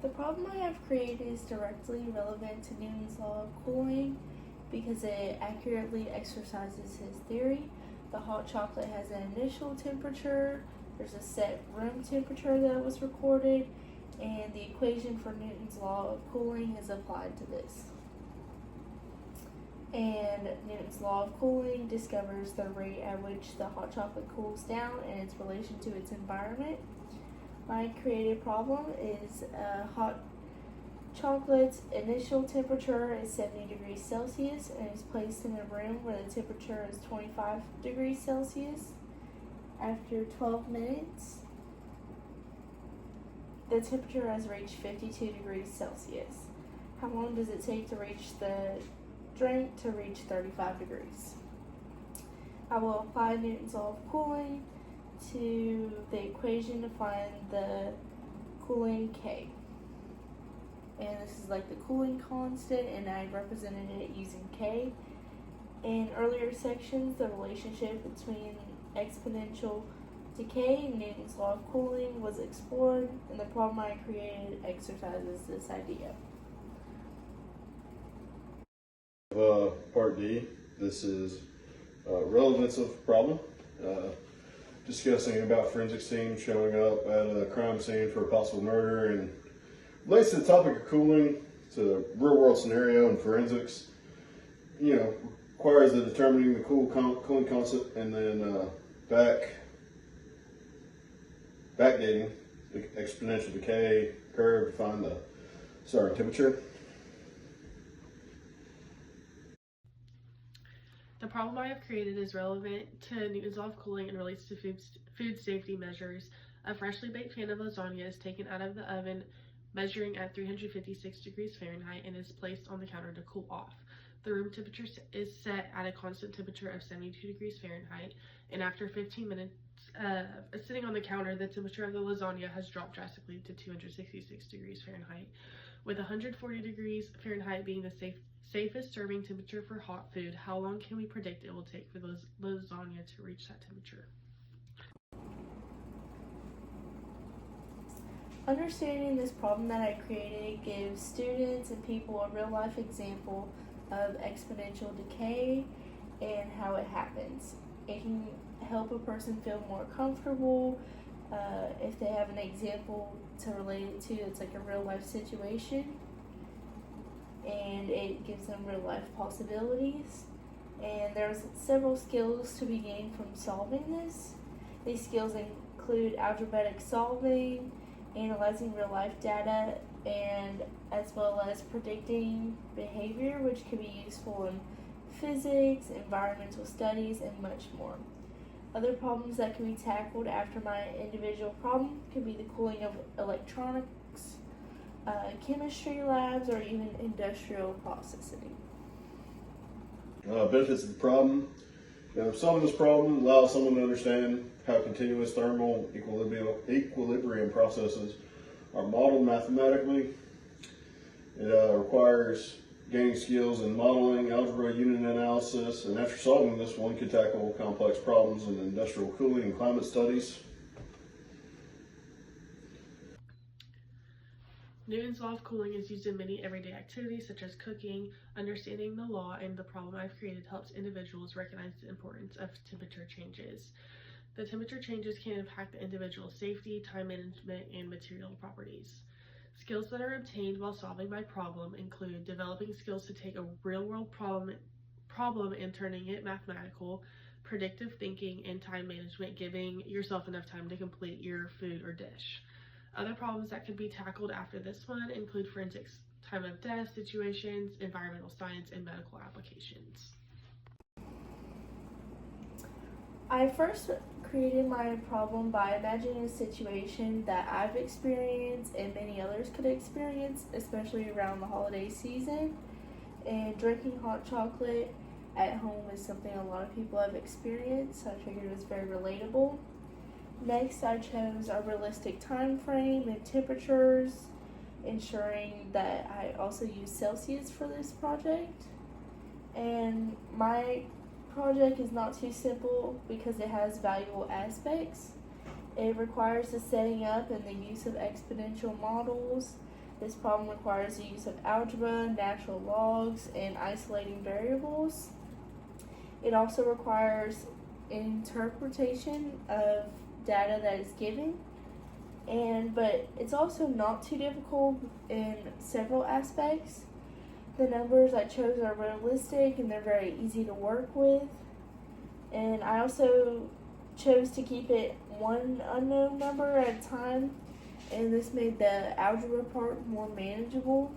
The problem I have created is directly relevant to Newton's law of cooling because it accurately exercises his theory. The hot chocolate has an initial temperature, there's a set room temperature that was recorded, and the equation for Newton's law of cooling is applied to this. And Newton's law of cooling discovers the rate at which the hot chocolate cools down and its relation to its environment. My created problem is hot chocolate's initial temperature is 70 degrees Celsius and is placed in a room where the temperature is 25 degrees Celsius. After 12 minutes, the temperature has reached 52 degrees Celsius. How long does it take to reach the drink to reach 35 degrees? I will apply Newton's law of cooling to the equation to find the cooling K. And this is like the cooling constant, and I represented it using K. In earlier sections, the relationship between exponential decay and Newton's law of cooling was explored, and the problem I created exercises this idea. Part D, this is relevance of problem. Discussing about forensics team showing up at a crime scene for a possible murder, and relates to the topic of cooling. It's a real world scenario in forensics. Requires the determining the cooling constant and then backdating the exponential decay curve to find the starting temperature. The problem I have created is relevant to Newton's law of cooling and relates to food safety measures. A freshly baked pan of lasagna is taken out of the oven, measuring at 356 degrees Fahrenheit, and is placed on the counter to cool off. The room temperature is set at a constant temperature of 72 degrees Fahrenheit, and after 15 minutes sitting on the counter, the temperature of the lasagna has dropped drastically to 266 degrees Fahrenheit, with 140 degrees Fahrenheit being the safest serving temperature for hot food. How long can we predict it will take for the lasagna to reach that temperature? Understanding this problem that I created gives students and people a real life example of exponential decay and how it happens. It can help a person feel more comfortable if they have an example to relate it to. It's like a real life situation, and it gives them real life possibilities. And there's several skills to be gained from solving this. These skills include algebraic solving, analyzing real life data, and as well as predicting behavior, which can be useful in physics, environmental studies, and much more. Other problems that can be tackled after my individual problem could be the cooling of electronics, chemistry labs, or even industrial processing. Benefits of the problem. Solving this problem allows someone to understand how continuous thermal equilibrium processes are modeled mathematically. It requires gaining skills in modeling, algebra, unit analysis, and after solving this, one could tackle complex problems in industrial cooling and climate studies. Newton's law of cooling is used in many everyday activities such as cooking. Understanding the law and the problem I've created helps individuals recognize the importance of temperature changes. The temperature changes can impact the individual's safety, time management, and material properties. Skills that are obtained while solving my problem include developing skills to take a real-world problem and turning it mathematical, predictive thinking, and time management, giving yourself enough time to complete your food or dish. Other problems that could be tackled after this one include forensics, time of death situations, environmental science, and medical applications. I first created my problem by imagining a situation that I've experienced and many others could experience, especially around the holiday season. And drinking hot chocolate at home is something a lot of people have experienced, so I figured it was very relatable. Next, I chose a realistic time frame and temperatures, ensuring that I also use Celsius for this project. And my project is not too simple because it has valuable aspects. It requires the setting up and the use of exponential models, This problem requires the use of algebra, natural logs, and isolating variables. It also requires interpretation of data that is given, but it's also not too difficult in several aspects. The numbers I chose are realistic and they're very easy to work with. And I also chose to keep it one unknown number at a time, and this made the algebra part more manageable.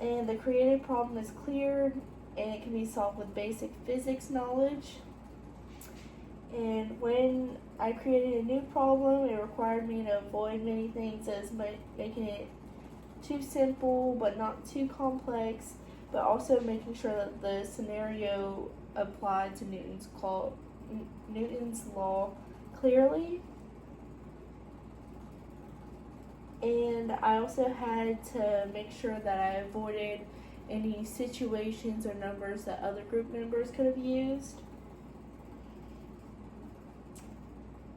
And the created problem is clear and it can be solved with basic physics knowledge. And when I created a new problem, it required me to avoid many things, as making it too simple but not too complex, but also making sure that the scenario applied to Newton's law clearly. And I also had to make sure that I avoided any situations or numbers that other group members could have used.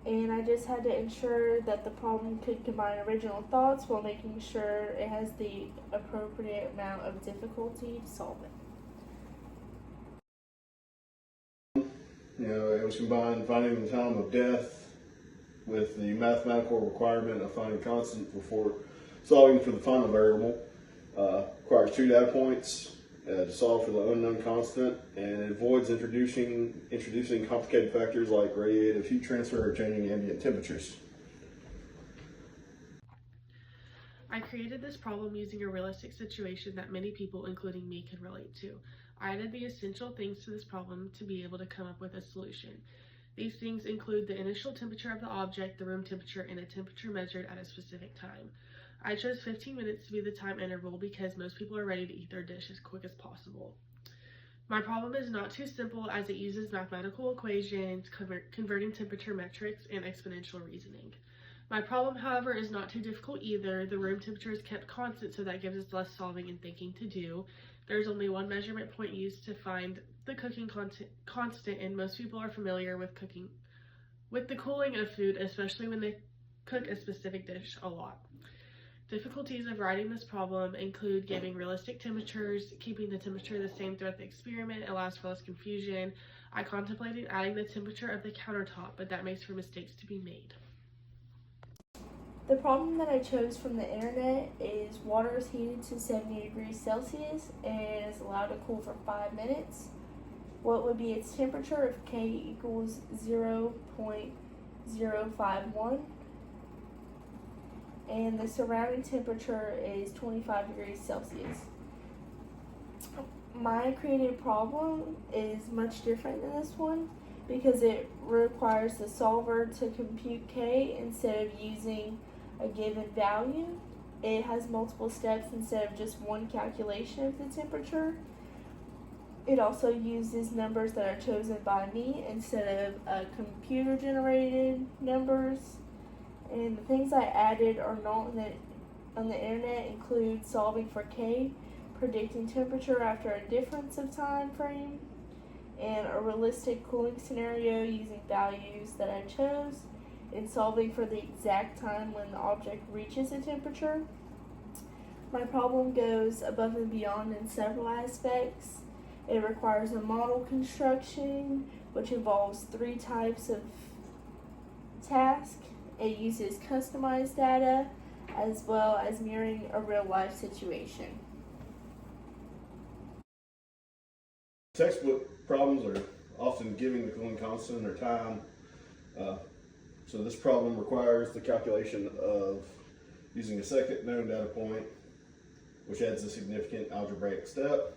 And I just had to ensure that the problem could combine original thoughts while making sure it has the appropriate amount of difficulty to solve it. It was combined finding the time of death with the mathematical requirement of finding constant before solving for the final variable. Requires 2 data points to solve for the unknown constant, and it avoids introducing complicated factors like radiative heat transfer or changing ambient temperatures. I created this problem using a realistic situation that many people, including me, could relate to. I added the essential things to this problem to be able to come up with a solution. These things include the initial temperature of the object, the room temperature, and a temperature measured at a specific time. I chose 15 minutes to be the time interval because most people are ready to eat their dish as quick as possible. My problem is not too simple, as it uses mathematical equations, converting temperature metrics, and exponential reasoning. My problem, however, is not too difficult either. The room temperature is kept constant, so that gives us less solving and thinking to do. There's only one measurement point used to find the cooking constant, and most people are familiar with the cooling of food, especially when they cook a specific dish a lot. Difficulties of writing this problem include giving realistic temperatures, keeping the temperature the same throughout the experiment allows for less confusion. I contemplated adding the temperature of the countertop, but that makes for mistakes to be made. The problem that I chose from the internet is water is heated to 70 degrees Celsius and is allowed to cool for 5 minutes. What would be its temperature if K equals 0.051? And the surrounding temperature is 25 degrees Celsius. My created problem is much different than this one because it requires the solver to compute K instead of using a given value. It has multiple steps instead of just one calculation of the temperature. It also uses numbers that are chosen by me instead of computer generated numbers. And the things I added are not on the internet include solving for K, predicting temperature after a difference of time frame, and a realistic cooling scenario using values that I chose, and solving for the exact time when the object reaches a temperature. My problem goes above and beyond in several aspects. It requires a model construction, which involves 3 types of tasks. It uses customized data as well as mirroring a real-life situation. Textbook problems are often giving the cooling constant or time. So this problem requires the calculation of using a second known data point, which adds a significant algebraic step.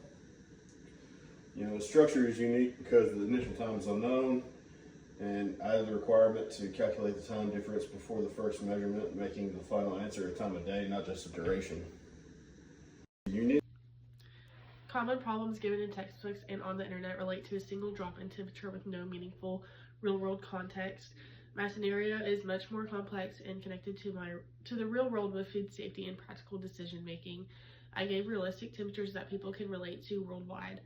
The structure is unique because the initial time is unknown, and added the requirement to calculate the time difference before the first measurement, making the final answer a time of day, not just a duration. Common problems given in textbooks and on the internet relate to a single drop in temperature with no meaningful real-world context. My scenario is much more complex and connected to the real world with food safety and practical decision making. I gave realistic temperatures that people can relate to worldwide.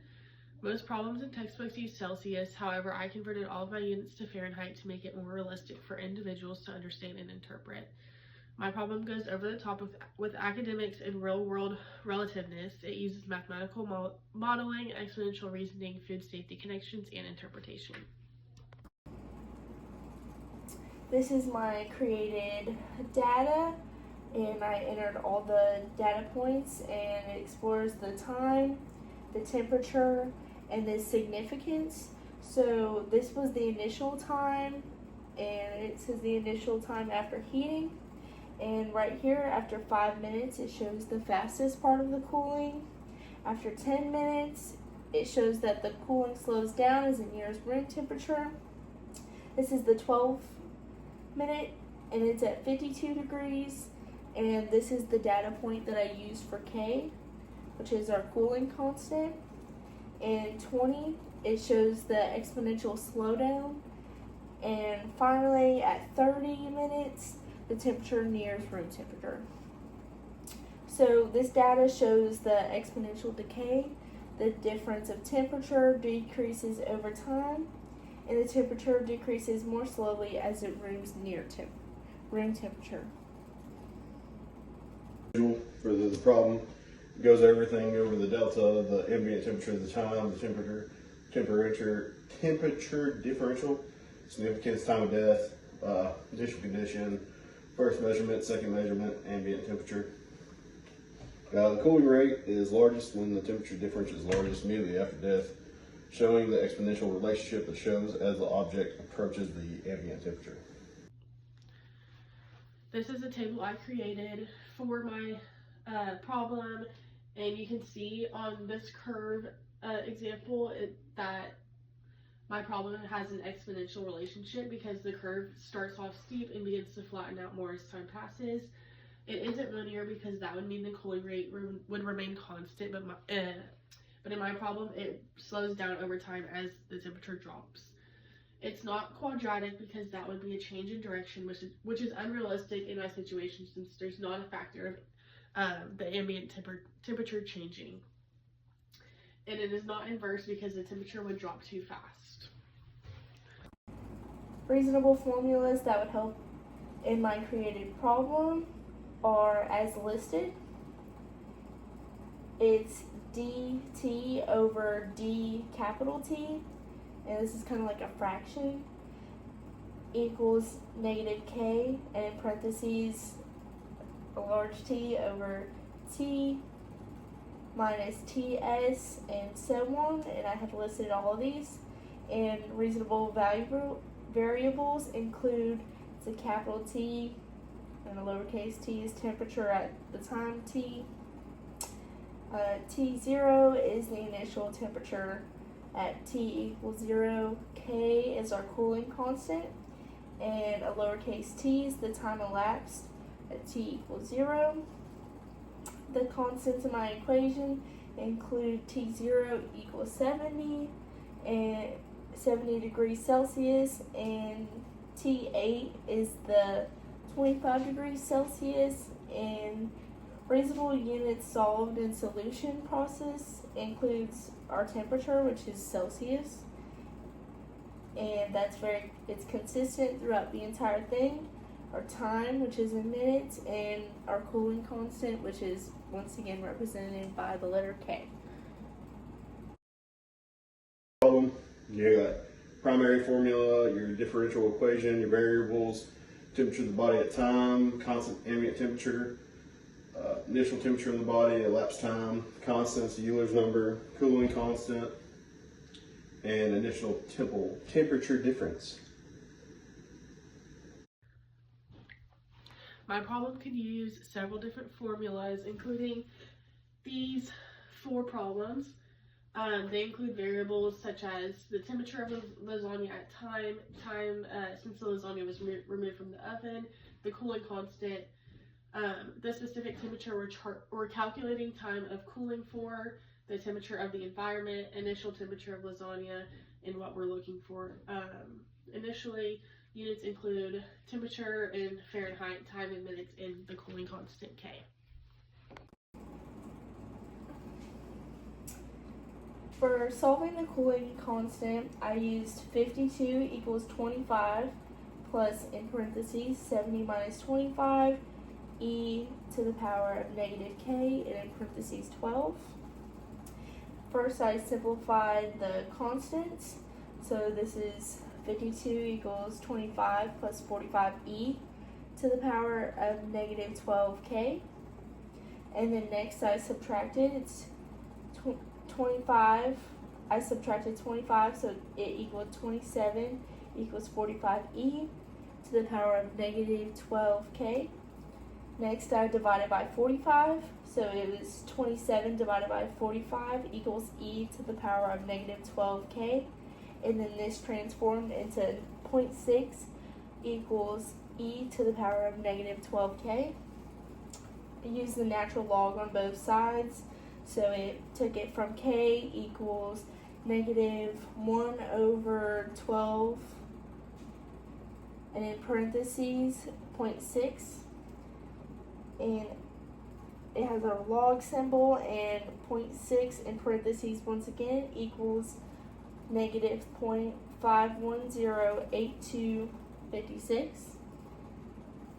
Most problems in textbooks use Celsius, however, I converted all of my units to Fahrenheit to make it more realistic for individuals to understand and interpret. My problem goes over the top with academics and real-world relativeness. It uses mathematical modeling, exponential reasoning, food safety connections, and interpretation. This is my created data, and I entered all the data points, and it explores the time, the temperature, and the significance. So this was the initial time, and it says the initial time after heating. And right here, after 5 minutes, it shows the fastest part of the cooling. After 10 minutes, it shows that the cooling slows down as it nears room temperature. This is the 12-minute, and it's at 52 degrees. And this is the data point that I used for K, which is our cooling constant. And 20, it shows the exponential slowdown. And finally, at 30 minutes, the temperature nears room temperature. So this data shows the exponential decay. The difference of temperature decreases over time, and the temperature decreases more slowly as it rooms near room temperature. For the problem, it goes everything over the delta, the ambient temperature, the time, the temperature differential, significance, time of death, initial condition, first measurement, second measurement, ambient temperature. The cooling rate is largest when the temperature difference is largest immediately after death, showing the exponential relationship it shows as the object approaches the ambient temperature. This is a table I created for my problem, and you can see on this curve example that my problem has an exponential relationship because the curve starts off steep and begins to flatten out more as time passes. It isn't linear because that would mean the cooling rate would remain constant, but in my problem, it slows down over time as the temperature drops. It's not quadratic because that would be a change in direction, which is unrealistic in my situation since there's not a factor of the ambient temperature changing. And it is not inverse because the temperature would drop too fast. Reasonable formulas that would help in my created problem are as listed. It's dt over d capital T, and this is kind of like a fraction, equals negative k, and in parentheses a large T over T minus TS and so on, and I have listed all of these. And reasonable variables include the capital T and the lowercase t is temperature at the time T. T0 is the initial temperature at T equals 0. K is our cooling constant, and a lowercase t is the time elapsed at T equals 0. The constants in my equation include T0 equals 70 and 70 degrees Celsius, and T8 is the 25 degrees Celsius, and reasonable units solved in solution process includes our temperature, which is Celsius, and it's consistent throughout the entire thing. Our time, which is in minutes, and our cooling constant, which is once again represented by the letter K. Problem, you got primary formula, your differential equation, your variables, temperature of the body at time, constant ambient temperature, initial temperature of the body, elapsed time, constants, Euler's number, cooling constant, and initial temperature difference. My problem could use several different formulas, including these 4 problems. They include variables such as the temperature of the lasagna at time since the lasagna was removed from the oven, the cooling constant, the specific temperature we're calculating time of cooling for, the temperature of the environment, initial temperature of lasagna, and what we're looking for. Initially, units include temperature in Fahrenheit, time in minutes, and the cooling constant K. For solving the cooling constant, I used 52 equals 25 plus, in parentheses, 70 minus 25 e to the power of negative k, and in parentheses 12. First, I simplified the constants. So this is 52 equals 25 plus 45e to the power of negative 12k. And then next I subtracted, it's 25. I subtracted 25, so it equaled 27 equals 45e to the power of negative 12k. Next I divided by 45, so it was 27 divided by 45 equals e to the power of negative 12k. And then this transformed into 0.6 equals e to the power of negative 12k. I used the natural log on both sides, so it took it from k equals negative 1 over 12, and in parentheses 0.6, and it has a log symbol, and 0.6 in parentheses once again equals negative 0.5108256.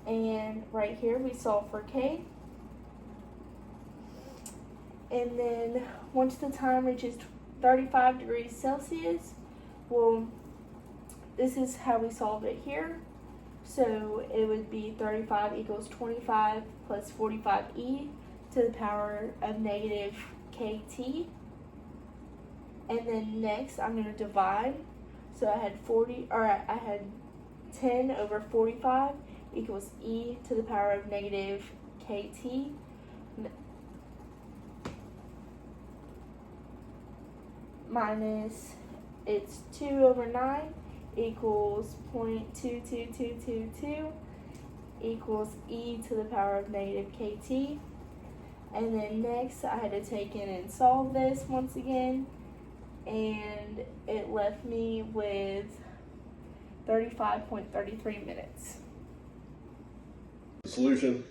And right here we solve for k. And then once the time reaches 35 degrees Celsius, well, this is how we solve it here. So it would be 35 equals 25 plus 45e to the power of negative kt. And then next I'm going to divide. So I had 10 over 45 equals e to the power of negative kt. Minus, it's 2 over 9 equals 0.22222 equals e to the power of negative kt. And then next I had to take in and solve this once again, and it left me with 35.33 minutes. The solution: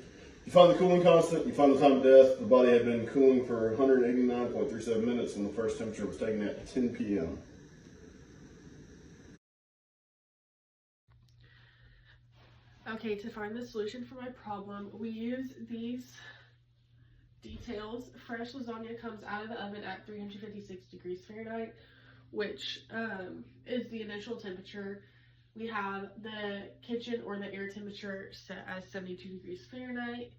you find the cooling constant, you find the time of death. The body had been cooling for 189.37 minutes when the first temperature was taken at 10 p.m. Okay, to find the solution for my problem, we use these details. Fresh lasagna comes out of the oven at 356 degrees Fahrenheit, which is the initial temperature. We have the kitchen or the air temperature set as 72 degrees Fahrenheit.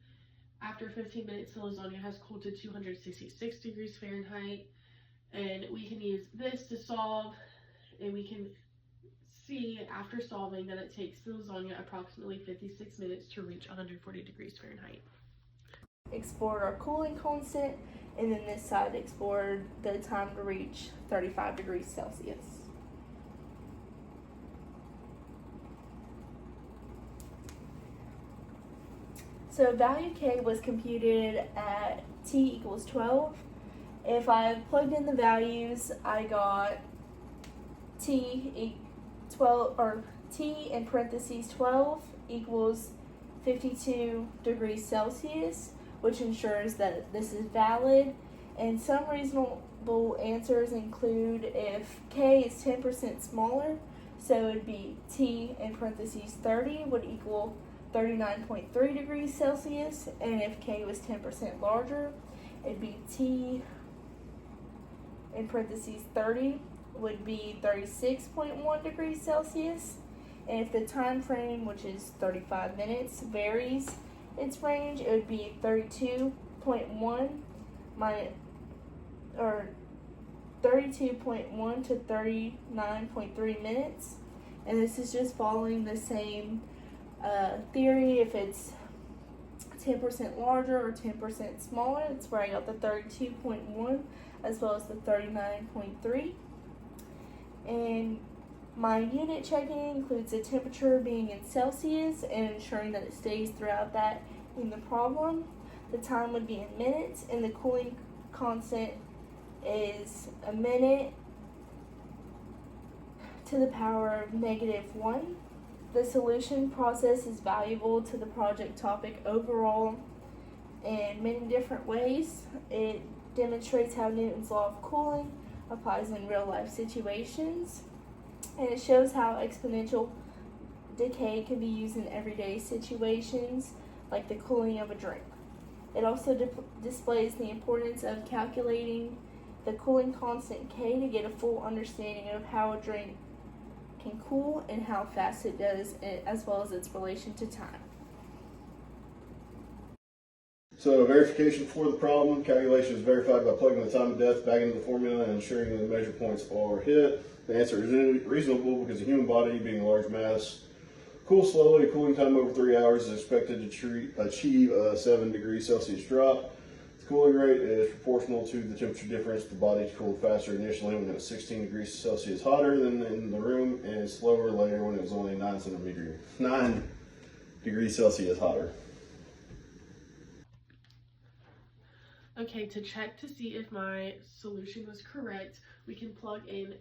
After 15 minutes, the lasagna has cooled to 266 degrees Fahrenheit, and we can use this to solve, and we can see after solving that it takes the lasagna approximately 56 minutes to reach 140 degrees Fahrenheit. Explored our cooling constant, and then this side explored the time to reach 35 degrees Celsius. So value k was computed at t equals 12. If I plugged in the values, I got t in parentheses 12 equals 52 degrees Celsius, which ensures that this is valid. And some reasonable answers include if k is 10% smaller, so it would be t in parentheses 30 would equal 39.3 degrees Celsius, and if k was 10% larger, it'd be t in parentheses 30 would be 36.1 degrees Celsius. And if the time frame, which is 35 minutes, varies its range, it would be 32.1 to 39.3 minutes. And this is just following the same theory. If it's 10% larger or 10% smaller, that's where I got the 32.1 as well as the 39.3. And my unit checking includes the temperature being in Celsius and ensuring that it stays throughout that in the problem. The time would be in minutes, and the cooling constant is a minute to the power of -1. The solution process is valuable to the project topic overall in many different ways. It demonstrates how Newton's law of cooling applies in real life situations, and it shows how exponential decay can be used in everyday situations like the cooling of a drink. It also displays the importance of calculating the cooling constant K to get a full understanding of how a drink can cool and how fast it does, as well as its relation to time. So verification for the problem. Calculation is verified by plugging the time of death back into the formula and ensuring the measure points are hit. The answer is reasonable because the human body, being a large mass, cools slowly. A cooling time over 3 hours is expected to achieve a 7 degrees Celsius drop. The cooling rate is proportional to the temperature difference. The body cooled faster initially when it was 16 degrees Celsius hotter than in the room, and slower later when it was only 9 degrees Celsius hotter. Okay, to check to see if my solution was correct, we can plug in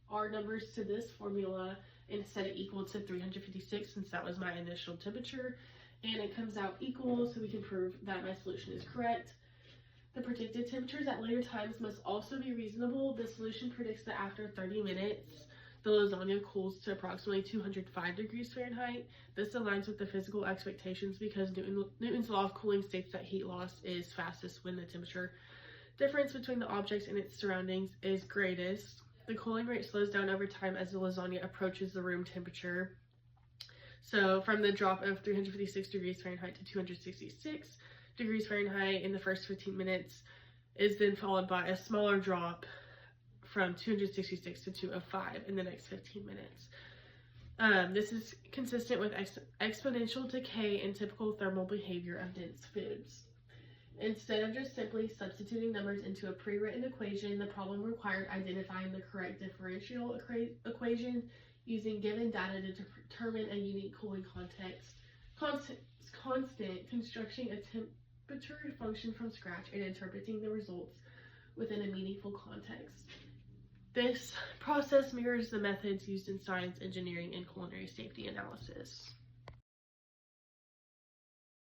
our numbers to this formula and set it equal to 356 since that was my initial temperature, and it comes out equal, so we can prove that my solution is correct. The predicted temperatures at later times must also be reasonable. The solution predicts that after 30 minutes, the lasagna cools to approximately 205 degrees Fahrenheit. This aligns with the physical expectations because Newton's law of cooling states that heat loss is fastest when the temperature difference between the objects and its surroundings is greatest. The cooling rate slows down over time as the lasagna approaches the room temperature. So from the drop of 356 degrees Fahrenheit to 266 degrees Fahrenheit in the first 15 minutes is then followed by a smaller drop from 266 to 205 in the next 15 minutes. This is consistent with exponential decay and typical thermal behavior of dense foods. Instead of just simply substituting numbers into a pre-written equation, the problem required identifying the correct differential equation using given data to determine a unique cooling constant, constructing a temperature function from scratch, and interpreting the results within a meaningful context. This process mirrors the methods used in science, engineering, and culinary safety analysis.